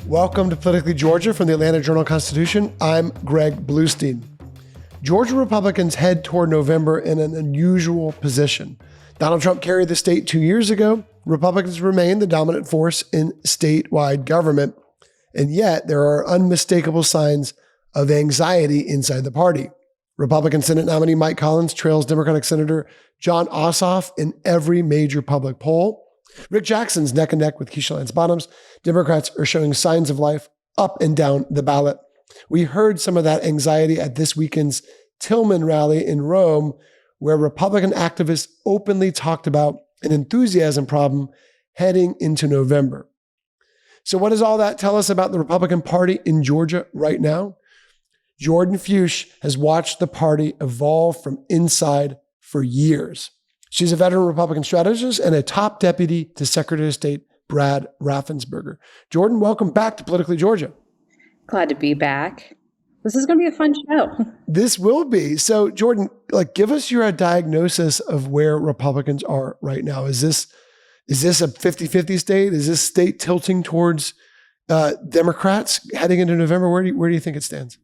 Welcome to Politically Georgia from the Atlanta Journal-Constitution. I'm Greg Bluestein. Georgia Republicans head toward November in an unusual position. Donald Trump carried the state 2 years ago. Republicans remain the dominant force in statewide government. And yet there are unmistakable signs of anxiety inside the party. Republican Senate nominee Mike Collins trails Democratic Senator Jon Ossoff in every major public poll. Rick Jackson's neck and neck with Keisha Lance Bottoms. Democrats are showing signs of life up and down the ballot. We heard some of that anxiety at this weekend's Tillman rally in Rome, where Republican activists openly talked about an enthusiasm problem heading into November. So what does all that tell us about the Republican Party in Georgia right now? Jordan Fuchs has watched the party evolve from inside for years. She's a veteran Republican strategist and a top deputy to Secretary of State Brad Raffensperger. Jordan, welcome back to Politically Georgia. Glad to be back. This is going to be a fun show. This will be. So, Jordan, give us your diagnosis of where Republicans are right now. Is this a 50-50 state? Is this state tilting towards Democrats heading into November? Where do you think it stands?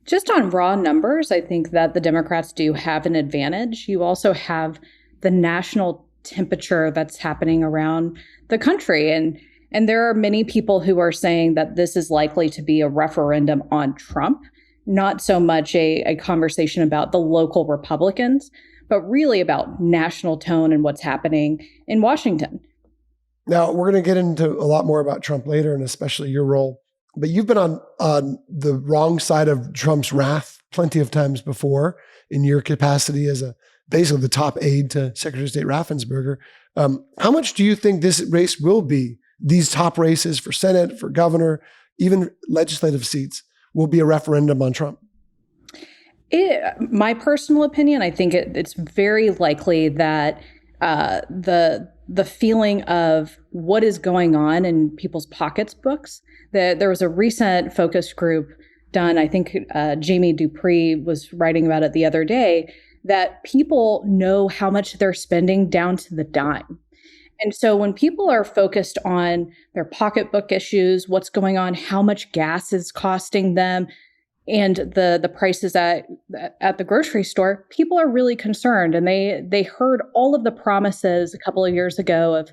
Just on raw numbers, I think that the Democrats do have an advantage. You also have the national temperature that's happening around the country. And there are many people who are saying that this is likely to be a referendum on Trump, not so much a conversation about the local Republicans, but really about national tone and what's happening in Washington. Now, we're going to get into a lot more about Trump later, and especially your role. But you've been on the wrong side of Trump's wrath plenty of times before in your capacity as basically the top aide to Secretary of State Raffensperger. How much do you think this race will be? These top races for Senate, for governor, even legislative seats will be a referendum on Trump? My personal opinion, I think it's very likely that the feeling of what is going on in people's pocketbooks. There was a recent focus group done, I think Jamie Dupree was writing about it the other day, that people know how much they're spending down to the dime. And so when people are focused on their pocketbook issues, what's going on, how much gas is costing them, and the prices at the grocery store, people are really concerned. And they heard all of the promises a couple of years ago of,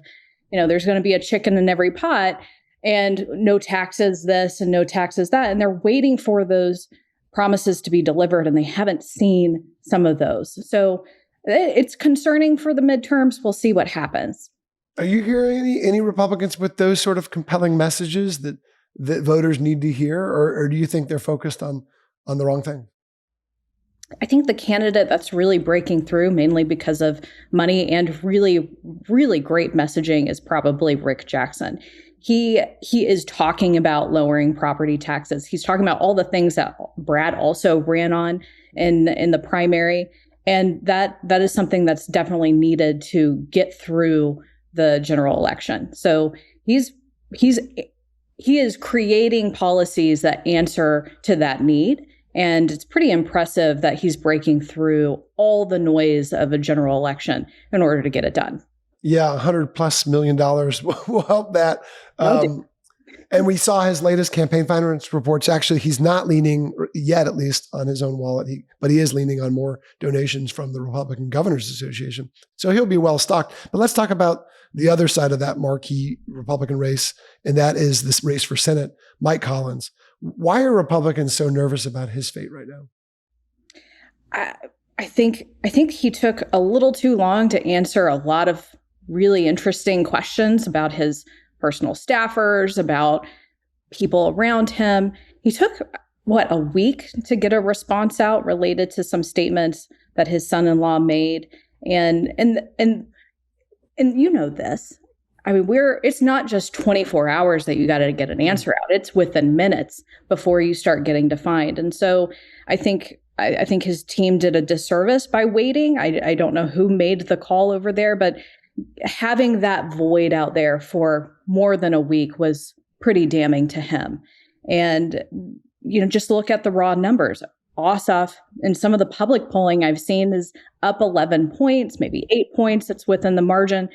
there's going to be a chicken in every pot and no taxes this and no taxes that. And they're waiting for those promises to be delivered, and they haven't seen some of those. So it's concerning for the midterms. We'll see what happens. Are you hearing any Republicans with those sort of compelling messages that voters need to hear, or do you think they're focused on the wrong thing? I think the candidate that's really breaking through, mainly because of money and really, really great messaging, is probably Rick Jackson. He is talking about lowering property taxes. He's talking about all the things that Brad also ran on in the primary. And that is something that's definitely needed to get through the general election. So he is creating policies that answer to that need. And it's pretty impressive that he's breaking through all the noise of a general election in order to get it done. Yeah, $100+ million will help that. And we saw his latest campaign finance reports. Actually, he's not leaning yet, at least, on his own wallet, but he is leaning on more donations from the Republican Governors Association. So he'll be well stocked. But let's talk about the other side of that marquee Republican race, and that is this race for Senate. Mike Collins. Why are Republicans so nervous about his fate right now? I think he took a little too long to answer a lot of really interesting questions about his personal staffers, about people around him. He took, a week to get a response out related to some statements that his son-in-law made. And you know this. I mean, it's not just 24 hours that you got to get an answer out. It's within minutes before you start getting defined. And so I think his team did a disservice by waiting. I don't know who made the call over there, but having that void out there for more than a week was pretty damning to him. And, just look at the raw numbers. Ossoff, in some of the public polling I've seen, is up 11 points, maybe 8 points. It's within the margin.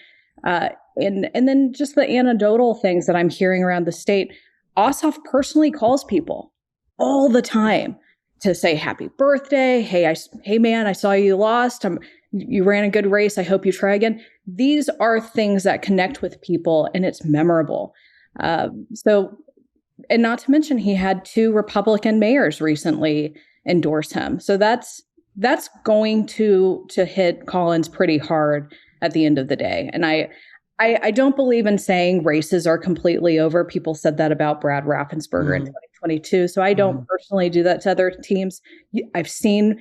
And then just the anecdotal things that I'm hearing around the state. Ossoff personally calls people all the time to say happy birthday. Hey man, I saw you lost. You ran a good race. I hope you try again. These are things that connect with people, and it's memorable. And not to mention, he had 2 Republican mayors recently endorse him. So that's going to hit Collins pretty hard at the end of the day. And I don't believe in saying races are completely over. People said that about Brad Raffensperger in 2022. So I don't personally do that to other teams. I've seen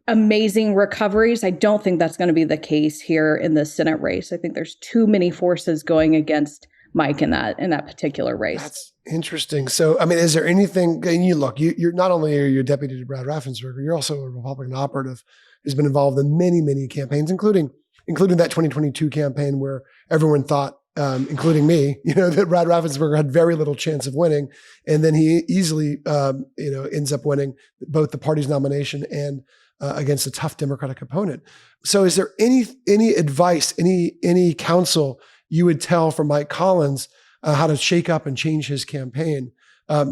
amazing recoveries. I don't think that's going to be the case here in the Senate race. I think there's too many forces going against Mike in that particular race. That's interesting. So, I mean, is there anything, and you're not only are you a deputy to Brad Raffensperger, you're also a Republican operative who's been involved in many, many campaigns, including that 2022 campaign where everyone thought, including me, that Brad Raffensperger had very little chance of winning. And then he easily, ends up winning both the party's nomination and against a tough Democratic opponent. So is there any advice, any counsel you would tell for Mike Collins how to shake up and change his campaign?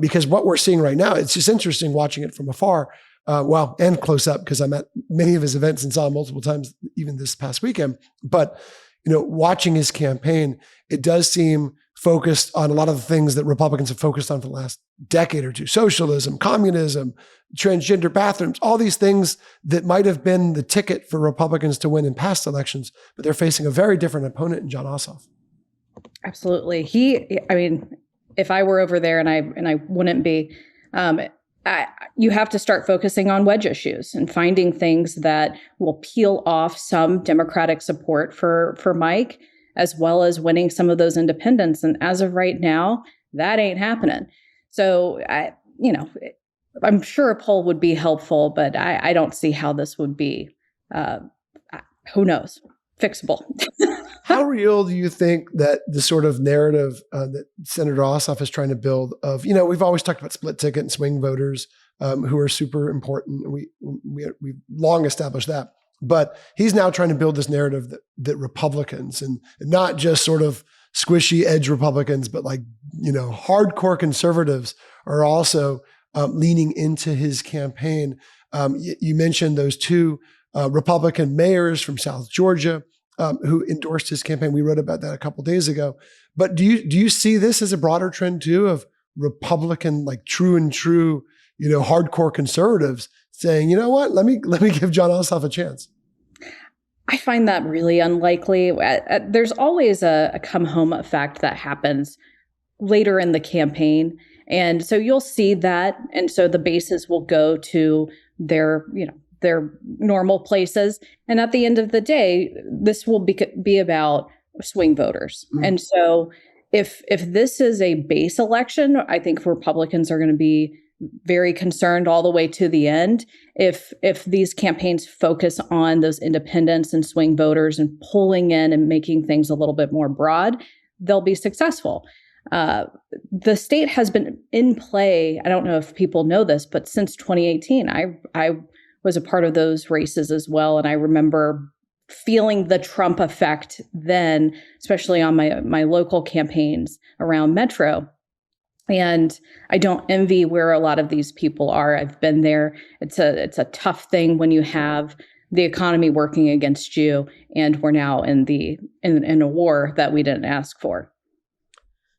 Because what we're seeing right now, it's just interesting watching it from afar, and close up, because I'm at many of his events and saw him multiple times, even this past weekend. But, watching his campaign, it does seem focused on a lot of the things that Republicans have focused on for the last decade or two: socialism, communism, transgender bathrooms, all these things that might have been the ticket for Republicans to win in past elections, but they're facing a very different opponent in Jon Ossoff. Absolutely. If I were over there, and I wouldn't be, you have to start focusing on wedge issues and finding things that will peel off some Democratic support for Mike, as well as winning some of those independents. And as of right now, that ain't happening. So I'm sure a poll would be helpful, but I don't see how this would be, who knows, fixable. How real do you think that the sort of narrative that Senator Ossoff is trying to build of, we've always talked about split ticket and swing voters who are super important. We've long established that. But he's now trying to build this narrative that Republicans, and not just sort of squishy edge Republicans, but hardcore conservatives are also leaning into his campaign. You mentioned those 2 Republican mayors from South Georgia who endorsed his campaign. We wrote about that a couple of days ago. But do you see this as a broader trend too, of Republican, true and true, hardcore conservatives saying, you know what, let me give Jon Ossoff a chance? I find that really unlikely. There's always a come home effect that happens later in the campaign. And so you'll see that. And so the bases will go to their normal places. And at the end of the day, this will be about swing voters. Mm-hmm. And so if this is a base election, I think Republicans are going to be very concerned all the way to the end. If these campaigns focus on those independents and swing voters and pulling in and making things a little bit more broad, they'll be successful. The state has been in play. I don't know if people know this, but since 2018, I was a part of those races as well. And I remember feeling the Trump effect then, especially on my local campaigns around Metro. And I don't envy where a lot of these people are. I've been there. It's a tough thing when you have the economy working against you, and we're now in a war that we didn't ask for.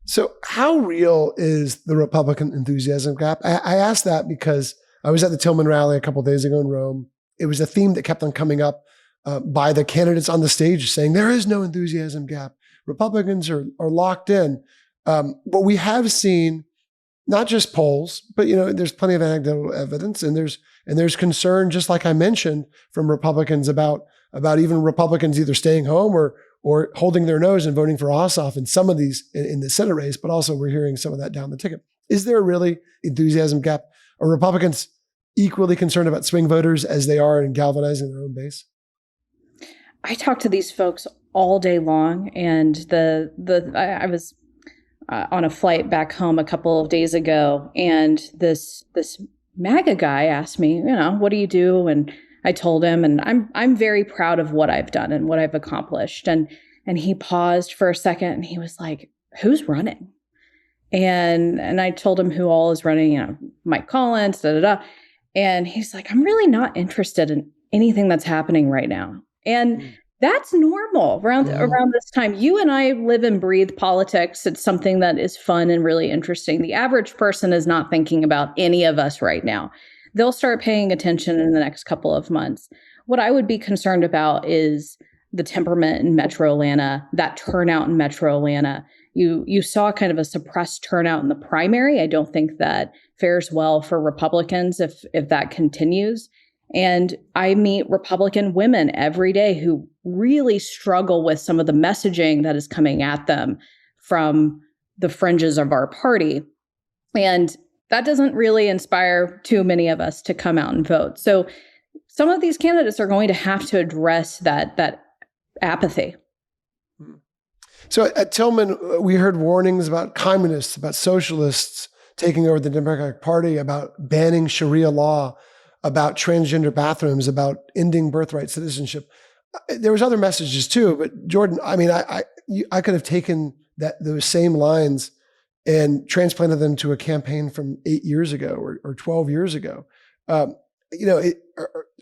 So how real is the Republican enthusiasm gap? I asked that because I was at the Tillman rally a couple of days ago in Rome. It was a theme that kept on coming up by the candidates on the stage saying there is no enthusiasm gap. Republicans are locked in. But we have seen not just polls, but there's plenty of anecdotal evidence, and there's concern, just like I mentioned, from Republicans about even Republicans either staying home or holding their nose and voting for Ossoff in some of these in the Senate race. But also we're hearing some of that down the ticket. Is there a really enthusiasm gap? Are Republicans equally concerned about swing voters as they are in galvanizing their own base? I talk to these folks all day long, and I was on a flight back home a couple of days ago, and this MAGA guy asked me, what do you do? And I told him, and I'm very proud of what I've done and what I've accomplished. And he paused for a second, and he was like, "Who's running?" And I told him who all is running, Mike Collins, da, da, da. And he's like, I'm really not interested in anything that's happening right now. And that's normal around this time. You and I live and breathe politics. It's something that is fun and really interesting. The average person is not thinking about any of us right now. They'll start paying attention in the next couple of months. What I would be concerned about is the temperament in Metro Atlanta, that turnout in Metro Atlanta. You saw kind of a suppressed turnout in the primary. I don't think that fares well for Republicans if that continues. And I meet Republican women every day who really struggle with some of the messaging that is coming at them from the fringes of our party. And that doesn't really inspire too many of us to come out and vote. So some of these candidates are going to have to address that apathy. So at Tillman, we heard warnings about communists, about socialists taking over the Democratic Party, about banning Sharia law, about transgender bathrooms, about ending birthright citizenship. There was other messages too, but Jordan, I mean, I could have taken those same lines and transplanted them to a campaign from 8 years ago or 12 years ago. Are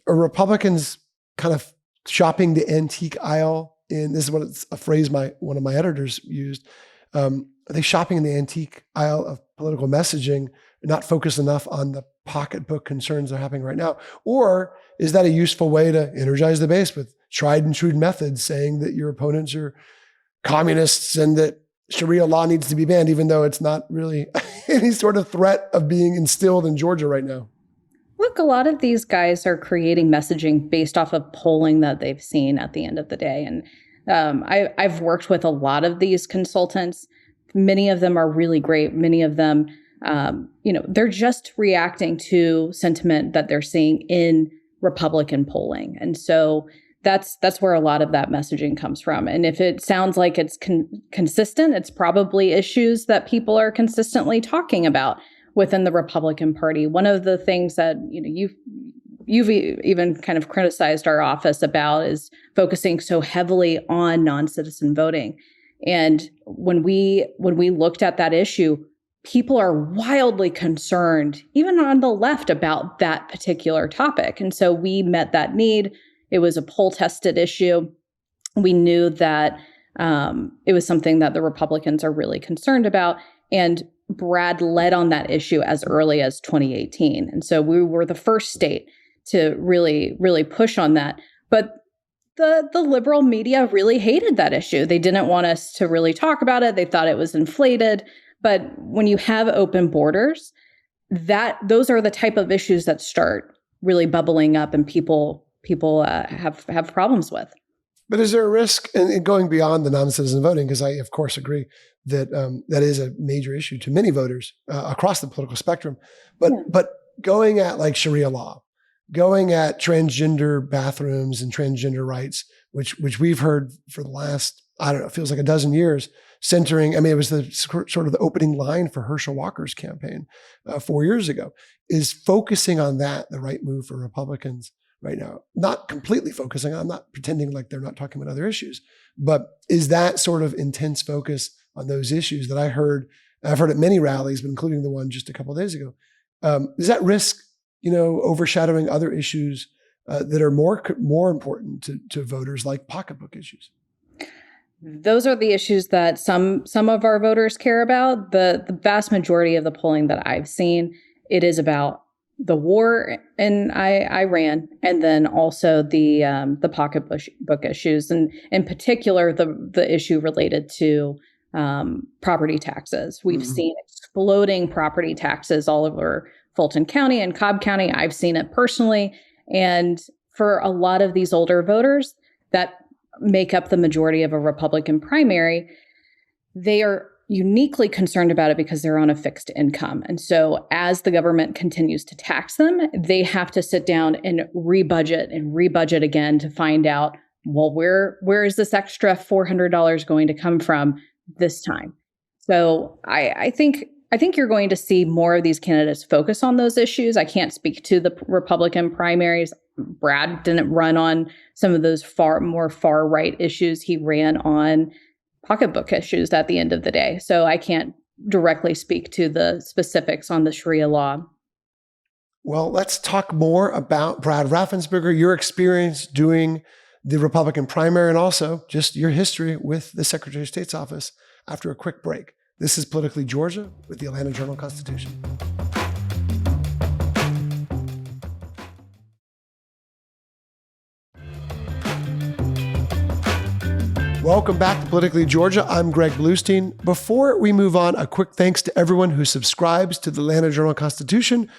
Republicans kind of shopping the antique aisle? And this is a phrase one of my editors used. Are they shopping in the antique aisle of political messaging, not focused enough on the pocketbook concerns that are happening right now? Or is that a useful way to energize the base with tried and true methods, saying that your opponents are communists and that Sharia law needs to be banned, even though it's not really any sort of threat of being instilled in Georgia right now? Look, a lot of these guys are creating messaging based off of polling that they've seen at the end of the day. And I've worked with a lot of these consultants. Many of them are really great. Many of them, they're just reacting to sentiment that they're seeing in Republican polling. And so that's where a lot of that messaging comes from. And if it sounds like it's consistent, it's probably issues that people are consistently talking about within the Republican Party. One of the things that you've even kind of criticized our office about is focusing so heavily on non-citizen voting. And when we looked at that issue, people are wildly concerned, even on the left, about that particular topic. And so we met that need. It was a poll-tested issue. We knew that it was something that the Republicans are really concerned about. And Brad led on that issue as early as 2018. And so we were the first state to really, really push on that. But the liberal media really hated that issue. They didn't want us to really talk about it. They thought it was inflated. But when you have open borders, those are the type of issues that start really bubbling up and people have problems with. But is there a risk in going beyond the non-citizen voting? Because I, of course, agree that that is a major issue to many voters across the political spectrum. But going at like Sharia law, going at transgender bathrooms and transgender rights, which we've heard for the last, I don't know, it feels like a dozen years, centering, I mean, it was the sort of the opening line for Herschel Walker's campaign 4 years ago, is focusing on that the right move for Republicans right now? Not completely focusing on, I'm not pretending like they're not talking about other issues, but is that sort of intense focus on those issues that I've heard at many rallies, but including the one just a couple of days ago, does that risk, overshadowing other issues that are more important to voters, like pocketbook issues? Those are the issues that some of our voters care about. The vast majority of the polling that I've seen, it is about the war in Iran, and then also the pocketbook issues, and in particular the issue related to property taxes. We've seen exploding property taxes all over Fulton County and Cobb County. I've seen it personally, and for a lot of these older voters that make up the majority of a Republican primary, they are uniquely concerned about it because they're on a fixed income. And so as the government continues to tax them, they have to sit down and rebudget again to find out, well, where is this extra $400 going to come from this time? So I think you're going to see more of these candidates focus on those issues. I can't speak to the Republican primaries. Brad didn't run on some of those more far right issues. He ran on pocketbook issues at the end of the day. So I can't directly speak to the specifics on the Sharia law. Well, let's talk more about Brad Raffensperger, your experience doing the Republican primary, and also just your history with the Secretary of State's office after a quick break. This is Politically Georgia with the Atlanta Journal-Constitution. Welcome back to Politically Georgia. I'm Greg Bluestein. Before we move on, a quick thanks to everyone who subscribes to the Atlanta Journal-Constitution.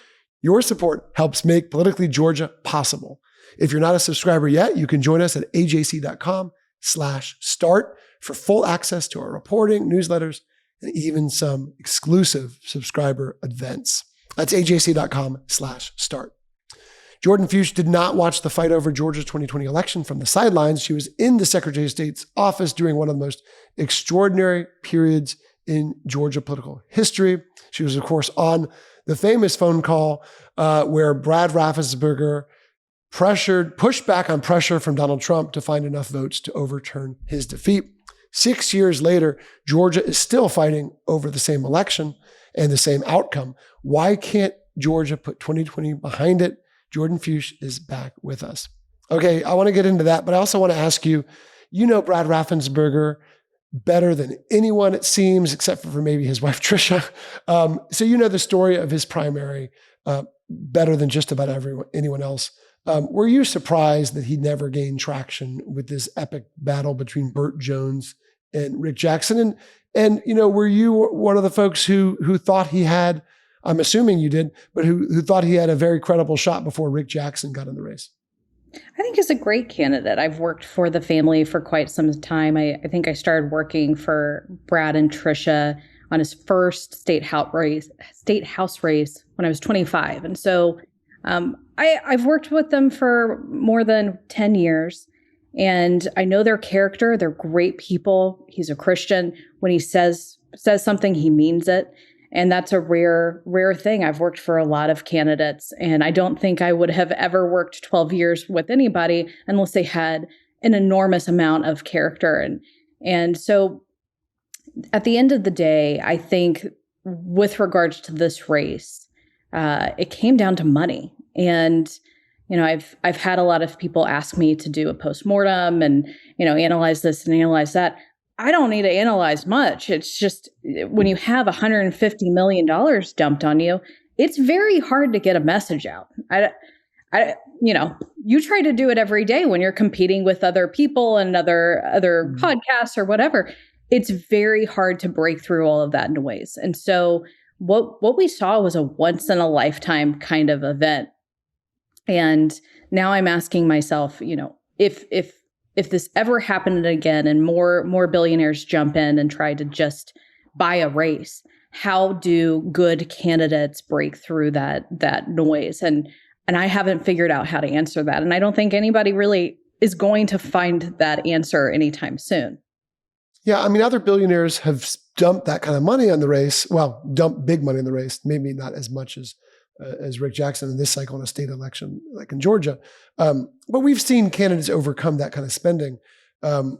Your support helps make Politically Georgia possible. If you're not a subscriber yet, you can join us at ajc.com/start for full access to our reporting, newsletters, and even some exclusive subscriber events. That's ajc.com/start. Jordan Fuchs did not watch the fight over Georgia's 2020 election from the sidelines. She was in the Secretary of State's office during one of the most extraordinary periods in Georgia political history. She was, of course, on the famous phone call where Brad Raffensperger pushed back on pressure from Donald Trump to find enough votes to overturn his defeat. 6 years later, Georgia is still fighting over the same election and the same outcome. Why can't Georgia put 2020 behind it? Jordan Fuchs is back with us. Okay, I want to get into that, but I also want to ask you, you know Brad Raffensperger better than anyone, it seems, except for maybe his wife, Tricia. So you know the story of his primary better than just about anyone else. Were you surprised that he never gained traction with this epic battle between Burt Jones and Rick Jackson? And you know, were you one of the folks who thought he had, I'm assuming you did, but who thought he had a very credible shot before Rick Jackson got in the race? I think he's a great candidate. I've worked for the family for quite some time. I think I started working for Brad and Tricia on his first state house race when I was 25. And so I've worked with them for more than 10 years. And I know their character. They're great people. He's a Christian. When he says something, he means it. And that's a rare thing. I've worked for a lot of candidates, and I don't think I would have ever worked 12 years with anybody unless they had an enormous amount of character. And so at the end of the day, I think with regards to this race, it came down to money. And you know, I've had a lot of people ask me to do a postmortem and, you know, analyze this and analyze that. I don't need to analyze much. It's just when you have $150 million dumped on you, it's very hard to get a message out. You try to do it every day when you're competing with other people and other podcasts or whatever. It's very hard to break through all of that noise. And so what we saw was a once in a lifetime kind of event. And now I'm asking myself, you know, if this ever happened again and more billionaires jump in and try to just buy a race, how do good candidates break through that noise? And I haven't figured out how to answer that. And I don't think anybody really is going to find that answer anytime soon. Yeah, I mean, other billionaires have dumped that kind of money on the race. Well, dumped big money in the race, maybe not as much as Rick Jackson in this cycle in a state election like in Georgia. But we've seen candidates overcome that kind of spending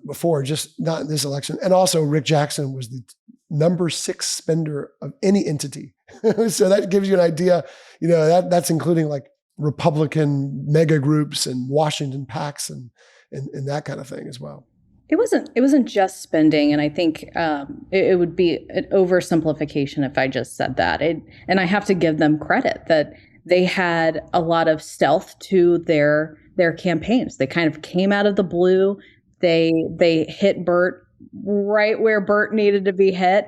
before, just not in this election. And also Rick Jackson was the number 6 spender of any entity. So that gives you an idea, you know, that's including like Republican mega groups and Washington PACs and that kind of thing as well. It wasn't just spending, and I think it would be an oversimplification if I just said that. And I have to give them credit that they had a lot of stealth to their campaigns. They kind of came out of the blue. They hit Burt right where Burt needed to be hit,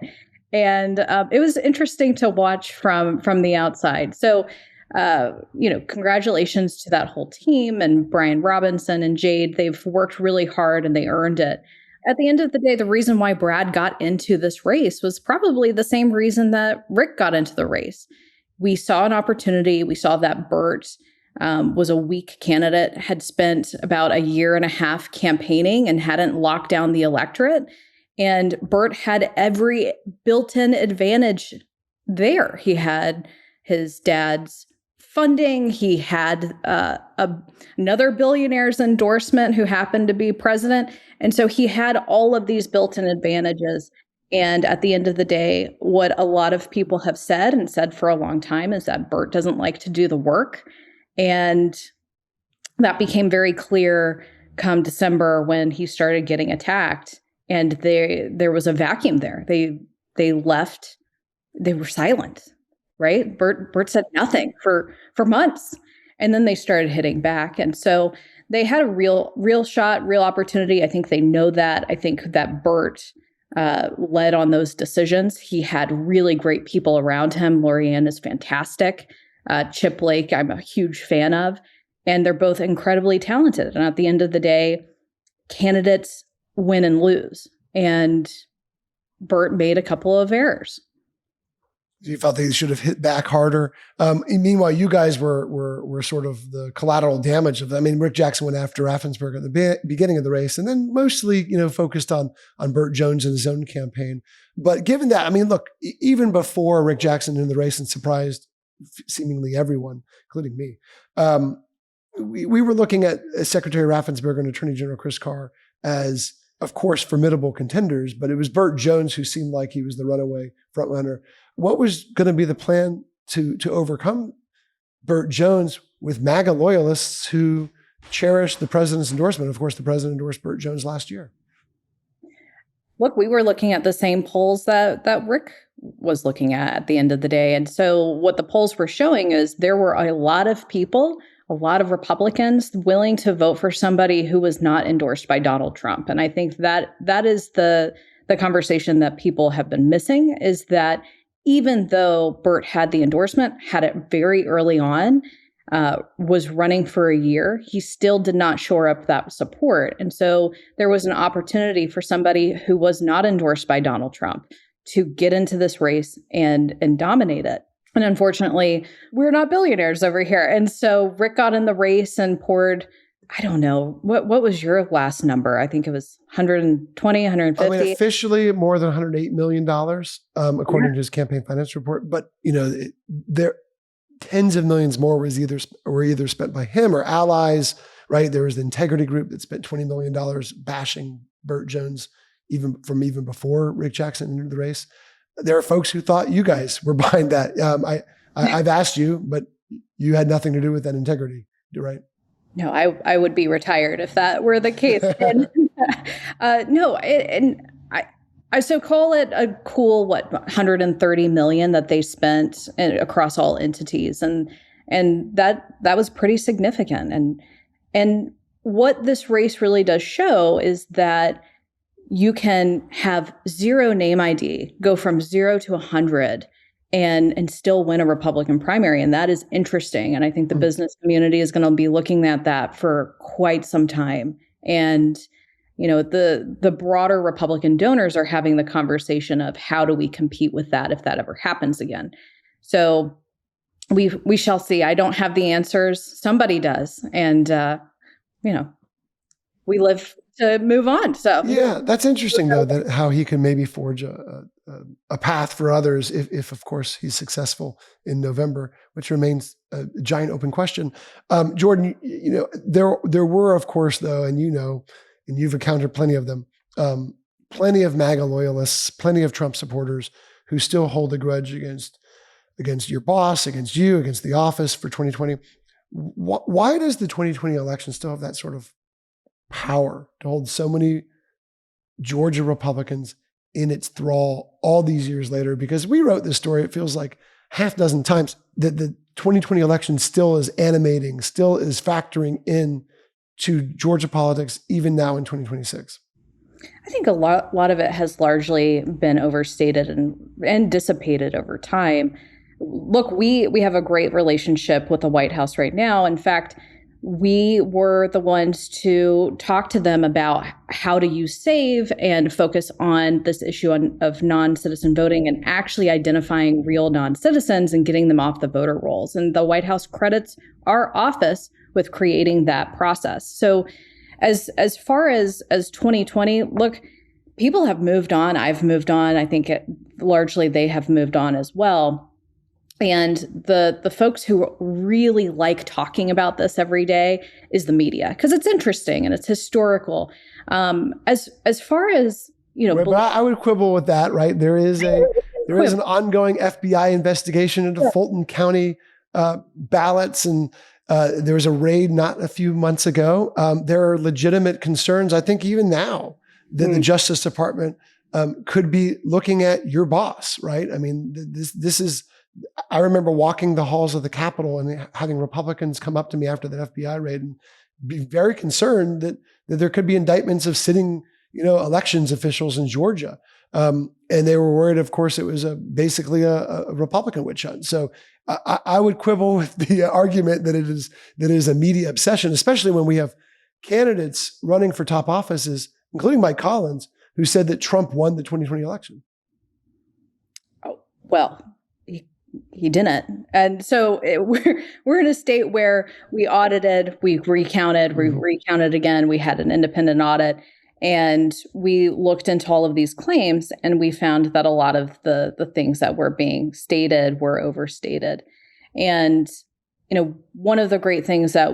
and it was interesting to watch from the outside. So. Congratulations to that whole team and Brian Robinson and Jade. They've worked really hard and they earned it. At the end of the day, the reason why Brad got into this race was probably the same reason that Rick got into the race. We saw an opportunity. We saw that Burt was a weak candidate, had spent about a year and a half campaigning and hadn't locked down the electorate. And Burt had every built-in advantage there. He had his dad's funding. He had another billionaire's endorsement who happened to be president. And so he had all of these built-in advantages. And at the end of the day, what a lot of people have said and said for a long time is that Burt doesn't like to do the work. And that became very clear come December when he started getting attacked. And there was a vacuum there. They left. They were silent, right? Burt said nothing for months. And then they started hitting back. And so they had a real shot, real opportunity. I think they know that. I think that Burt led on those decisions. He had really great people around him. Lorianne is fantastic. Chip Lake, I'm a huge fan of. And they're both incredibly talented. And at the end of the day, candidates win and lose. And Burt made a couple of errors. You felt they should have hit back harder. Meanwhile, you guys were sort of the collateral damage of that. I mean, Rick Jackson went after Raffensperger at the beginning of the race, and then mostly, focused on Burt Jones and his own campaign. But given that, I mean, look, even before Rick Jackson in the race and surprised seemingly everyone, including me, we were looking at Secretary Raffensperger and Attorney General Chris Carr as, of course, formidable contenders, but it was Burt Jones who seemed like he was the runaway frontrunner. What was going to be the plan to overcome Burt Jones with MAGA loyalists who cherished the president's endorsement? Of course, the president endorsed Burt Jones last year. Look, we were looking at the same polls that Rick was looking at the end of the day. And so what the polls were showing is there were a lot of people, a lot of Republicans willing to vote for somebody who was not endorsed by Donald Trump. And I think that is the conversation that people have been missing, is that even though Burt had the endorsement, had it very early on, was running for a year, he still did not shore up that support. And so there was an opportunity for somebody who was not endorsed by Donald Trump to get into this race and dominate it. And unfortunately, we're not billionaires over here. And so Rick got in the race and poured, I don't know, what was your last number? I think it was 120, 150. I mean, officially more than $108 million, according to his campaign finance report. But, there tens of millions more were either spent by him or allies, right? There was the Integrity Group that spent $20 million bashing Burt Jones even before Rick Jackson entered the race. There are folks who thought you guys were behind that. I've asked you, but you had nothing to do with that integrity, right? No, I would be retired if that were the case. And, I so call it a cool, $130 million that they spent across all entities. And that was pretty significant. And what this race really does show is that you can have zero name ID, go from 0 to 100 and still win a Republican primary. And that is interesting. And I think the business community is going to be looking at that for quite some time. And, the broader Republican donors are having the conversation of how do we compete with that if that ever happens again. So we shall see. I don't have the answers. Somebody does. And, we live to move on. So yeah, that's interesting though, that how he can maybe forge a path for others if of course he's successful in November, which remains a giant open question. Jordan, there were of course though, and and you've encountered plenty of them, plenty of MAGA loyalists, plenty of Trump supporters who still hold a grudge against your boss, against you, against the office for 2020. Why does the 2020 election still have that sort of power to hold so many Georgia Republicans in its thrall all these years later? Because we wrote this story, it feels like half a dozen times, that the 2020 election still is animating, still is factoring in to Georgia politics, even now in 2026. I think a lot of it has largely been overstated and dissipated over time. Look, we have a great relationship with the White House right now. In fact, we were the ones to talk to them about how do you save and focus on this issue of non-citizen voting and actually identifying real non-citizens and getting them off the voter rolls. And the White House credits our office with creating that process. So as far as 2020, look, people have moved on. I've moved on. I think largely they have moved on as well. And the folks who really like talking about this every day is the media, because it's interesting and it's historical. As far as But I would quibble with that, right? There is an ongoing FBI investigation into Fulton County ballots, and there was a raid not a few months ago. There are legitimate concerns, I think, even now that the Justice Department could be looking at your boss, right? I mean, this is. I remember walking the halls of the Capitol and having Republicans come up to me after that FBI raid and be very concerned that there could be indictments of sitting, elections officials in Georgia. And they were worried, of course, it was basically a Republican witch hunt. So I would quibble with the argument that it is a media obsession, especially when we have candidates running for top offices, including Mike Collins, who said that Trump won the 2020 election. Oh, well, he didn't. And so we're in a state where we audited, we recounted, we recounted again, we had an independent audit, and we looked into all of these claims, and we found that a lot of the things that were being stated were overstated. And, one of the great things that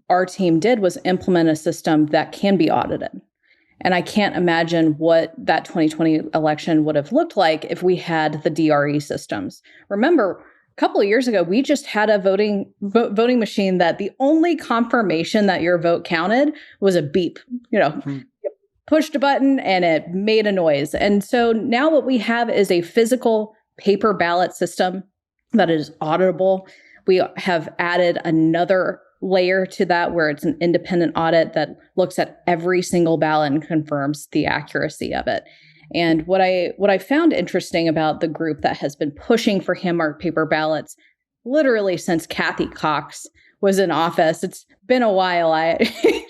our team did was implement a system that can be audited. And I can't imagine what that 2020 election would have looked like if we had the DRE systems. Remember, a couple of years ago, we just had a voting machine that the only confirmation that your vote counted was a beep. You pushed a button and it made a noise. And so now what we have is a physical paper ballot system that is auditable. We have added another layer to that where it's an independent audit that looks at every single ballot and confirms the accuracy of it. And what I found interesting about the group that has been pushing for hand-marked paper ballots literally since Kathy Cox was in office, it's been a while.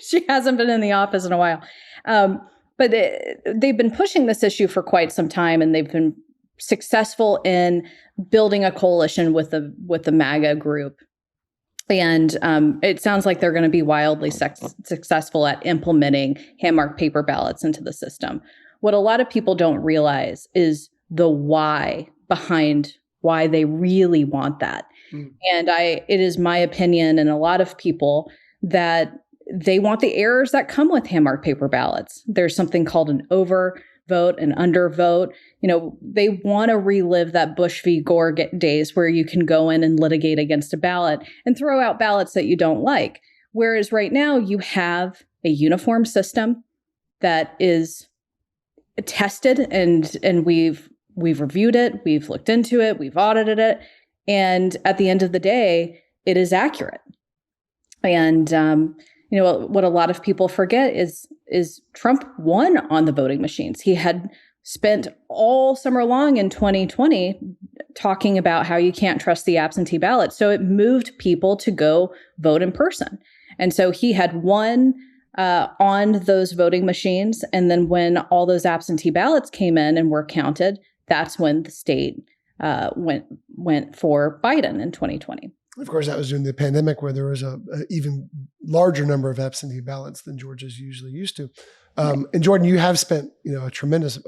She hasn't been in the office in a while. But they've been pushing this issue for quite some time, and they've been successful in building a coalition with the MAGA group. And it sounds like they're going to be wildly successful at implementing hand-marked paper ballots into the system. What a lot of people don't realize is the why behind why they really want that. And it is my opinion, and a lot of people, that they want the errors that come with hand-marked paper ballots. There's something called an overvote, an undervote. They want to relive that Bush v. Gore days where you can go in and litigate against a ballot and throw out ballots that you don't like. Whereas right now you have a uniform system that is tested, and we've reviewed it, we've looked into it, we've audited it, and at the end of the day, it is accurate. And what a lot of people forget is Trump won on the voting machines. He had spent all summer long in 2020 talking about how you can't trust the absentee ballot. So it moved people to go vote in person. And so he had won on those voting machines. And then when all those absentee ballots came in and were counted, that's when the state went for Biden in 2020. Of course, that was during the pandemic, where there was a even larger number of absentee ballots than Georgia's usually used to. And Jordan, you have spent a tremendous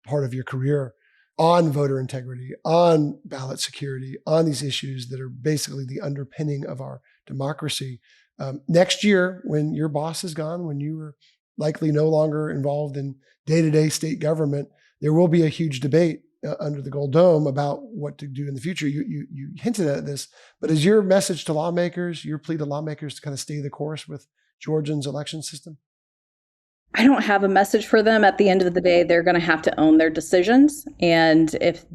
part of your career on voter integrity, on ballot security, on these issues that are basically the underpinning of our democracy. Next year, when your boss is gone, when you are likely no longer involved in day-to-day state government, there will be a huge debate under the Gold Dome about what to do in the future. You hinted at this, but is your message to lawmakers, your plea to lawmakers, to kind of stay the course with Georgia's election system? I don't have a message for them. At the end of the day, they're going to have to own their decisions. And if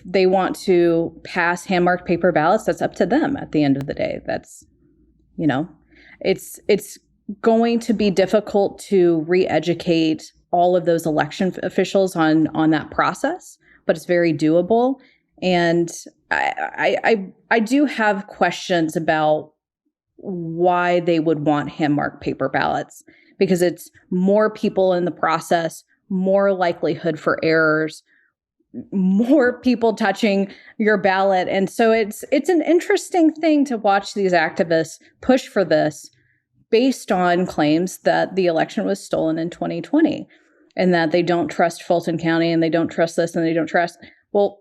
they want to pass hand-marked paper ballots, that's up to them at the end of the day. That's, it's going to be difficult to re-educate all of those election officials on that process, but it's very doable. And I do have questions about why they would want hand-marked paper ballots, because it's more people in the process, more likelihood for errors, more people touching your ballot. And so it's an interesting thing to watch these activists push for this based on claims that the election was stolen in 2020 and that they don't trust Fulton County and they don't trust this and they don't trust. Well,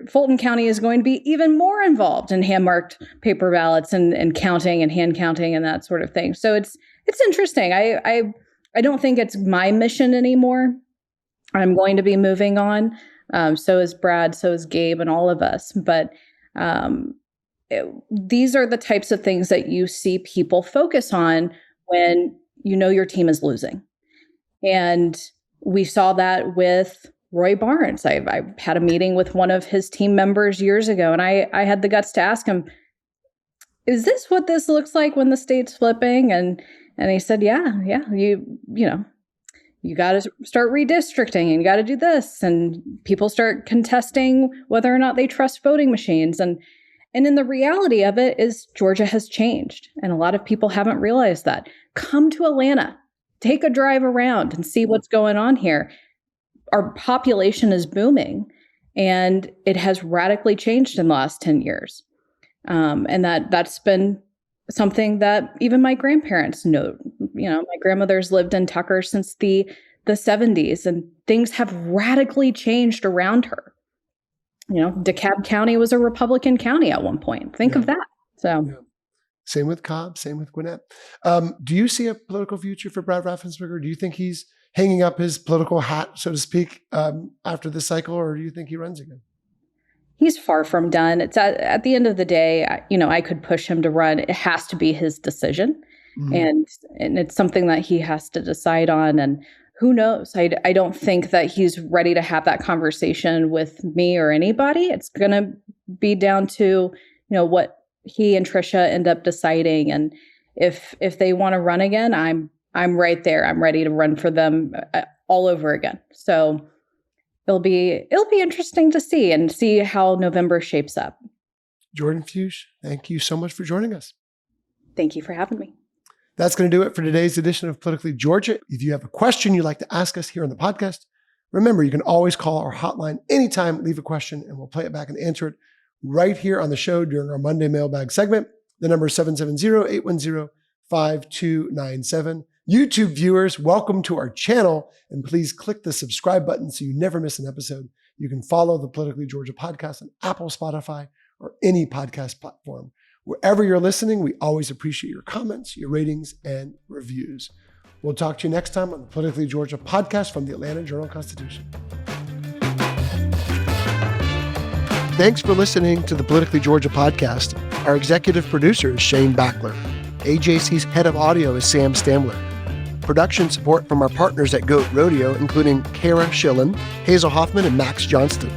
Fulton County is going to be even more involved in hand-marked paper ballots and counting and hand counting and that sort of thing. So it's interesting. I don't think it's my mission anymore. I'm going to be moving on. So is Brad, so is Gabe, and all of us. But these are the types of things that you see people focus on when you know your team is losing. And we saw that with Roy Barnes. I had a meeting with one of his team members years ago, and I had the guts to ask him, is this what this looks like when the state's flipping? And he said, yeah, you got to start redistricting and you got to do this. And people start contesting whether or not they trust voting machines. And in the reality of it is Georgia has changed. And a lot of people haven't realized that. Come to Atlanta, take a drive around and see what's going on here. Our population is booming and it has radically changed in the last 10 years. And that's been something that even my grandparents know. My grandmother's lived in Tucker since the 70s, and things have radically changed around her. DeKalb County was a Republican county at one point. Think of that. So, Same with Cobb, same with Gwinnett. Do you see a political future for Brad Raffensperger? Do you think he's hanging up his political hat, so to speak, after this cycle, or do you think he runs again? He's far from done. It's at the end of the day, I could push him to run. It has to be his decision. Mm-hmm. And it's something that he has to decide on. And who knows? I don't think that he's ready to have that conversation with me or anybody. It's going to be down to, what he and Tricia end up deciding. And if they want to run again, I'm right there. I'm ready to run for them all over again. So it'll be interesting to see how November shapes up. Jordan Fuchs, thank you so much for joining us. Thank you for having me. That's going to do it for today's edition of Politically Georgia. If you have a question you'd like to ask us here on the podcast, remember you can always call our hotline anytime, leave a question, and we'll play it back and answer it right here on the show during our Monday mailbag segment. The number is 770-810-5297. YouTube viewers, welcome to our channel, and please click the subscribe button so you never miss an episode. You can follow the Politically Georgia podcast on Apple, Spotify, or any podcast platform. Wherever you're listening, we always appreciate your comments, your ratings, and reviews. We'll talk to you next time on the Politically Georgia podcast from the Atlanta Journal-Constitution. Thanks for listening to the Politically Georgia podcast. Our executive producer is Shane Backler. AJC's head of audio is Sam Stamler. Production support from our partners at Goat Rodeo, including Kara Schillen, Hazel Hoffman, and Max Johnston.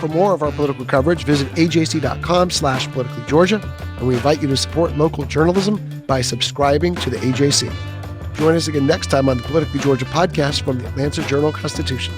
For more of our political coverage, visit ajc.com/politicallygeorgia, and we invite you to support local journalism by subscribing to the AJC. Join us again next time on the Politically Georgia podcast from the Atlanta Journal-Constitution.